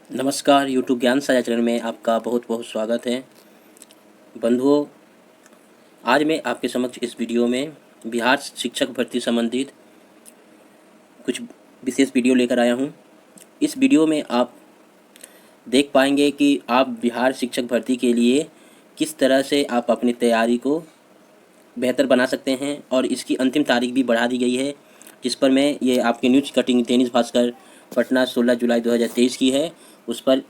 नमस्कार, यूट्यूब ज्ञान साझा चैनल में आपका बहुत बहुत स्वागत है। बंधुओं, आज मैं आपके समक्ष इस वीडियो में बिहार शिक्षक भर्ती संबंधित कुछ विशेष वीडियो लेकर आया हूं। इस वीडियो में आप देख पाएंगे कि आप बिहार शिक्षक भर्ती के लिए किस तरह से आप अपनी तैयारी को बेहतर बना सकते हैं, और इसकी अंतिम तारीख भी बढ़ा दी गई है, जिस पर मैं ये आपकी न्यूज कटिंग दैनिक भास्कर पटना 16 जुलाई 2023 की है। उस पर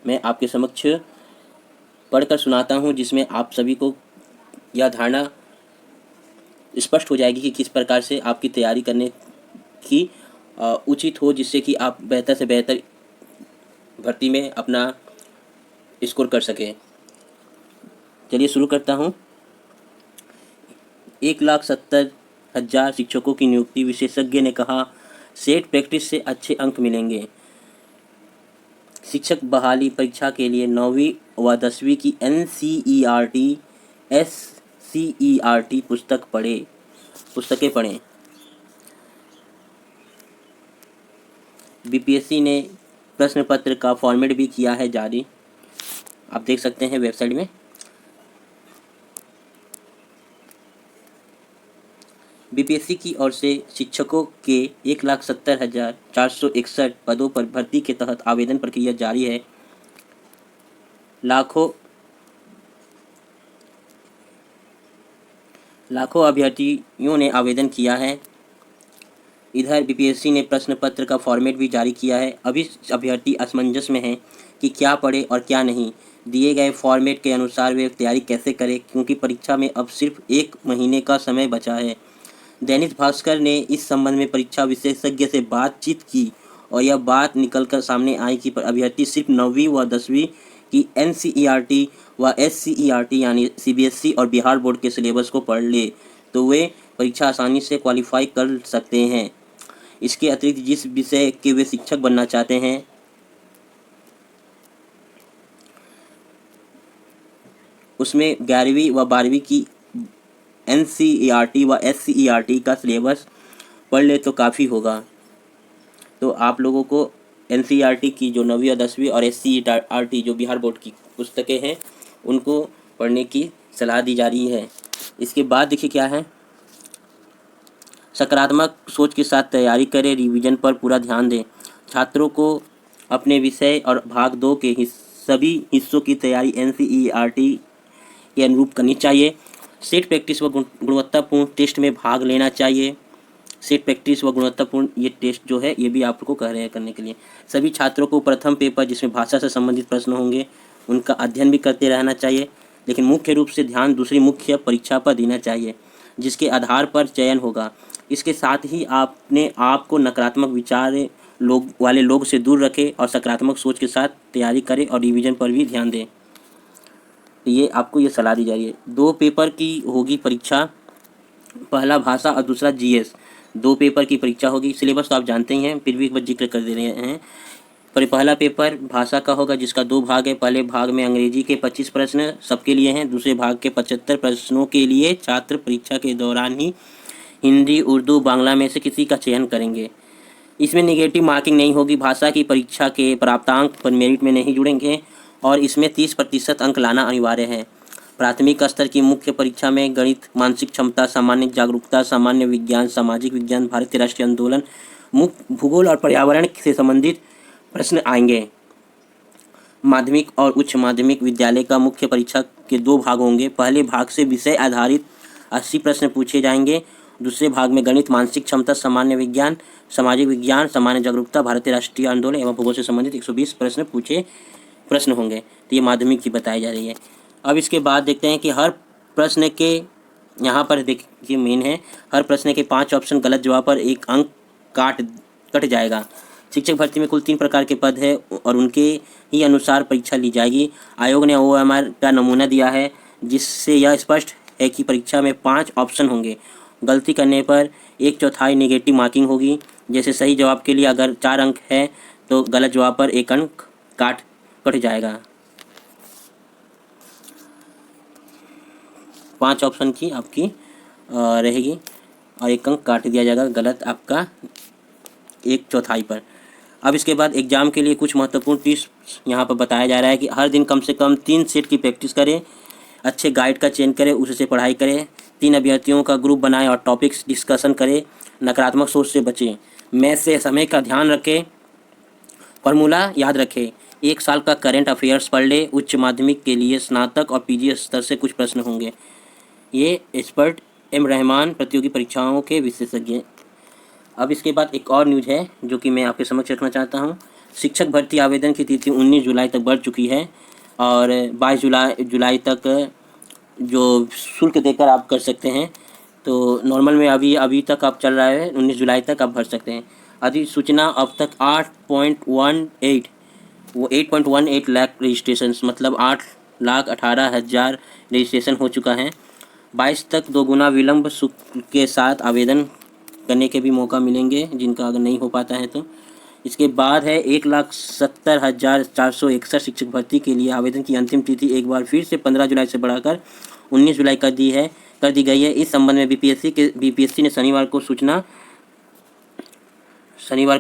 मैं आपके समक्ष पढ़कर सुनाता हूं, जिसमें आप सभी को यह धारणा स्पष्ट हो जाएगी कि किस प्रकार से आपकी तैयारी करने की उचित हो, जिससे कि आप बेहतर से बेहतर भर्ती में अपना स्कोर कर सकें। चलिए शुरू करता हूं। 1,70,000 शिक्षकों की नियुक्ति, विशेषज्ञ ने कहा सेट प्रैक्टिस से अच्छे अंक मिलेंगे। शिक्षक बहाली परीक्षा के लिए 9वीं व 10वीं की NCERT SCERT पुस्तकें पढ़ें। BPSC ने प्रश्न पत्र का फॉर्मेट भी किया है जारी, आप देख सकते हैं वेबसाइट में। BPSC की ओर से शिक्षकों के 1,70,461 पदों पर भर्ती के तहत आवेदन प्रक्रिया जारी है। लाखों अभ्यर्थियों ने आवेदन किया है। इधर BPSC ने प्रश्न पत्र का फॉर्मेट भी जारी किया है। अभी अभ्यर्थी असमंजस में हैं कि क्या पढ़े और क्या नहीं। दिए गए फॉर्मेट के अनुसार वे तैयारी कैसे करें, क्योंकि परीक्षा में अब सिर्फ 1 महीने का समय बचा है। दैनिक भास्कर ने इस संबंध में परीक्षा विशेषज्ञ से बातचीत की और यह बात निकलकर सामने आई कि अभ्यर्थी सिर्फ 9वीं व 10वीं की NCERT व SCERT यानी CBSE और बिहार बोर्ड के सिलेबस को पढ़ ले तो वे परीक्षा आसानी से क्वालिफाई कर सकते हैं। इसके अतिरिक्त जिस विषय के वे शिक्षक बनना चाहते हैं उसमें 11वीं व 12वीं की NCERT व SCERT का सिलेबस पढ़ ले तो काफ़ी होगा। तो आप लोगों को NCERT की जो 9वीं और 10वीं और SCERT जो बिहार बोर्ड की पुस्तकें हैं उनको पढ़ने की सलाह दी जा रही है। इसके बाद देखिए क्या है, सकारात्मक सोच के साथ तैयारी करें, रिवीजन पर पूरा ध्यान दें। छात्रों को अपने विषय और भाग 2 के सभी हिस्सों की तैयारी NCERT के अनुरूप करनी चाहिए। सेट प्रैक्टिस व गुणवत्तापूर्ण टेस्ट में भाग लेना चाहिए। सेट प्रैक्टिस व गुणवत्तापूर्ण ये टेस्ट जो है ये भी आपको कह रहे हैं करने के लिए। सभी छात्रों को प्रथम पेपर जिसमें भाषा से संबंधित प्रश्न होंगे उनका अध्ययन भी करते रहना चाहिए, लेकिन मुख्य रूप से ध्यान दूसरी मुख्य परीक्षा पर देना चाहिए, जिसके आधार पर चयन होगा। इसके साथ ही आपने आपको नकारात्मक विचार वाले लोग से दूर रखें और सकारात्मक सोच के साथ तैयारी करें और रिवीजन पर भी ध्यान दें। ये आपको ये सलाह दी जा रही है। 2 पेपर की होगी परीक्षा, पहला भाषा और दूसरा GS। 2 पेपर की परीक्षा होगी। सिलेबस तो आप जानते ही हैं, फिर भी एक बार जिक्र कर दे रहे हैं। पर पहला पेपर भाषा का होगा, जिसका 2 भाग है। पहले भाग में अंग्रेजी के 25 प्रश्न सबके लिए हैं। दूसरे भाग के 75 प्रश्नों के लिए छात्र परीक्षा के दौरान ही हिंदी, उर्दू, बांग्ला में से किसी का चयन करेंगे। इसमें नेगेटिव मार्किंग नहीं होगी। भाषा की परीक्षा के प्राप्तांक पर मेरिट में नहीं जुड़ेंगे और इसमें 30% अंक लाना अनिवार्य है। प्राथमिक स्तर की मुख्य परीक्षा में गणित, मानसिक क्षमता, सामान्य जागरूकता, सामान्य विज्ञान, सामाजिक विज्ञान, भारतीय राष्ट्रीय आंदोलन, भूगोल और पर्यावरण से संबंधित प्रश्न आएंगे। माध्यमिक और उच्च माध्यमिक विद्यालय का मुख्य परीक्षा के 2 भाग होंगे। पहले भाग से विषय आधारित 80 प्रश्न पूछे जाएंगे। दूसरे भाग में गणित, मानसिक क्षमता, सामान्य विज्ञान, सामाजिक विज्ञान, सामान्य जागरूकता, भारतीय राष्ट्रीय आंदोलन एवं भूगोल से संबंधित 120 प्रश्न होंगे। तो ये माध्यमिक की बताई जा रही है। अब इसके बाद देखते हैं कि हर प्रश्न के यहाँ पर देखिए मेन है, हर प्रश्न के 5 ऑप्शन गलत जवाब पर 1 अंक कट जाएगा। शिक्षक भर्ती में कुल 3 प्रकार के पद है और उनके ही अनुसार परीक्षा ली जाएगी। आयोग ने OMR का नमूना दिया है, जिससे यह स्पष्ट है कि परीक्षा में 5 ऑप्शन होंगे। गलती करने पर 1/4 नेगेटिव मार्किंग होगी। जैसे सही जवाब के लिए अगर 4 अंक है तो गलत जवाब पर 1 अंक कट जाएगा। 5 ऑप्शन की आपकी रहेगी और 1 अंक काट दिया जाएगा गलत आपका 1/4 पर। अब इसके बाद एग्ज़ाम के लिए कुछ महत्वपूर्ण टिप्स यहाँ पर बताया जा रहा है कि हर दिन कम से कम 3 सेट की प्रैक्टिस करें, अच्छे गाइड का चयन करें, उससे पढ़ाई करें, 3 अभ्यर्थियों का ग्रुप बनाएं और टॉपिक्स डिस्कशन करें, नकारात्मक सोच से बचें, मैथ से समय का ध्यान रखें, फार्मूला याद रखें, 1 साल का करंट अफेयर्स पढ़ ले, उच्च माध्यमिक के लिए स्नातक और पीजी स्तर से कुछ प्रश्न होंगे। ये एक्सपर्ट एम रहमान प्रतियोगी परीक्षाओं के विशेषज्ञ। अब इसके बाद एक और न्यूज़ है जो कि मैं आपके समक्ष रखना चाहता हूँ। शिक्षक भर्ती आवेदन की तिथि 19 जुलाई तक बढ़ चुकी है और 22 जुलाई तक जो शुल्क देकर आप कर सकते हैं। तो नॉर्मल में अभी तक आप चल रहा है 19 जुलाई तक आप भर सकते हैं। अधिसूचना अब तक 8.18 लाख रजिस्ट्रेशन मतलब 8,18,000 रजिस्ट्रेशन हो चुका है। 22 तक 2 गुना विलम्ब शुल्क के साथ आवेदन करने के भी मौका मिलेंगे जिनका अगर नहीं हो पाता है तो। इसके बाद है 1,70,461 शिक्षक भर्ती के लिए आवेदन की अंतिम तिथि एक बार फिर से 15 जुलाई से बढ़ाकर 19 जुलाई कर दी गई है। इस संबंध में बीपीएससी ने शनिवार को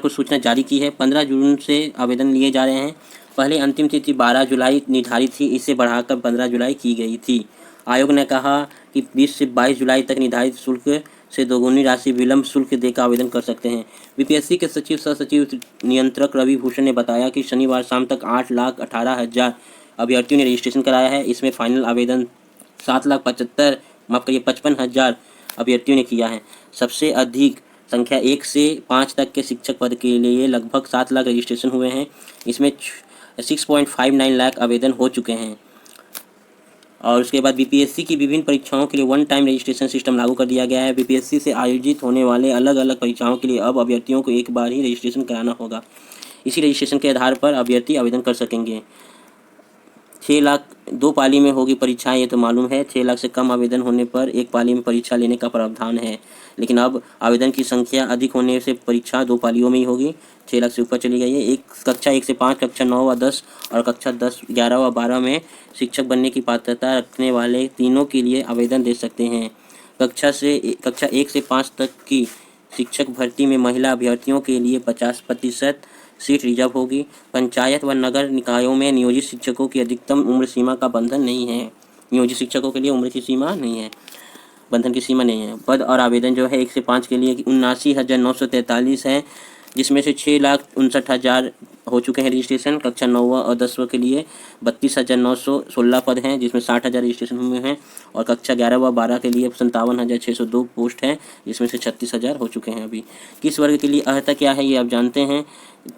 सूचना जारी की है। 15 जून से आवेदन लिए जा रहे हैं। पहले अंतिम तिथि 12 जुलाई निर्धारित थी, इसे बढ़ाकर 15 जुलाई की गई थी। आयोग ने कहा कि 20 से 22 जुलाई तक निर्धारित शुल्क से दोगुनी राशि विलम्ब शुल्क देकर आवेदन कर सकते हैं। बीपीएससी के सह सचिव नियंत्रक रवि भूषण ने बताया कि शनिवार शाम तक 8,18,000 अभ्यर्थियों ने रजिस्ट्रेशन कराया है। इसमें फाइनल आवेदन 55,000 अभ्यर्थियों ने किया है। सबसे अधिक संख्या 1 से 5 तक के शिक्षक पद के लिए लगभग 7 लाख रजिस्ट्रेशन हुए हैं। इसमें 6.59 लाख आवेदन हो चुके हैं। और उसके बाद बीपीएससी की विभिन्न परीक्षाओं के लिए वन टाइम रजिस्ट्रेशन सिस्टम लागू कर दिया गया है। बीपीएससी से आयोजित होने वाले अलग अलग परीक्षाओं के लिए अब अभ्यर्थियों को एक बार ही रजिस्ट्रेशन कराना होगा। इसी रजिस्ट्रेशन के आधार पर अभ्यर्थी आवेदन कर सकेंगे। 6 लाख 2 पाली में होगी परीक्षाएं, ये तो मालूम है। 6 लाख से कम आवेदन होने पर एक पाली में परीक्षा लेने का प्रावधान है, लेकिन अब आवेदन की संख्या अधिक होने से परीक्षा 2 पालियों में ही होगी। 6 लाख से ऊपर चली गई है। कक्षा 1 से 5, कक्षा 9 व 10 और कक्षा 10, 11 व 12 में शिक्षक बनने की पात्रता रखने वाले तीनों के लिए आवेदन दे सकते हैं। कक्षा 1 से 5 तक की शिक्षक भर्ती में महिला अभ्यर्थियों के लिए 50% सीट रिजर्व होगी। पंचायत व नगर निकायों में नियोजित शिक्षकों की अधिकतम उम्र सीमा का बंधन नहीं है। नियोजित शिक्षकों के लिए उम्र की सीमा नहीं है, बंधन की सीमा नहीं है। पद और आवेदन जो है 1 से 5 के लिए 79,943 है, जिसमें से 6,59,000 हो चुके हैं रजिस्ट्रेशन। कक्षा 9 और 10 के लिए 32,916 पद हैं, जिसमें 60,000 रजिस्ट्रेशन हुए हैं। और कक्षा 11 व 12 के लिए 57,602 पोस्ट हैं, जिसमें से 36,000 हो चुके हैं। अभी किस वर्ग के लिए अर्हता क्या है ये आप जानते हैं।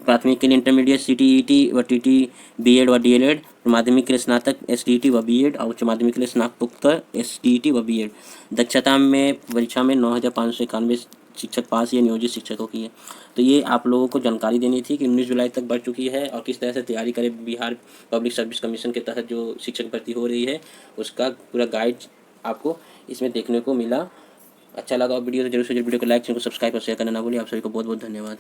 प्राथमिक के लिए इंटरमीडिएट CTET व TT BEd व DLEd, माध्यमिक के लिए स्नातक STET व BEd और उच्च माध्यमिक के लिए स्नातकोत्तर STET व BEd। दक्षता में परीक्षा में 9,591 शिक्षक पास या नियोजित शिक्षकों की है। तो ये आप लोगों को जानकारी देनी थी कि 19 जुलाई तक बढ़ चुकी है और किस तरह से तैयारी करें। बिहार पब्लिक सर्विस कमीशन के तहत जो शिक्षक भर्ती हो रही है उसका पूरा गाइड आपको इसमें देखने को मिला। अच्छा लगा वीडियो तो जरूर से वीडियो को लाइक, चैनल को सब्सक्राइब और शेयर करना ना भूलिए। आप सभी को बहुत बहुत धन्यवाद।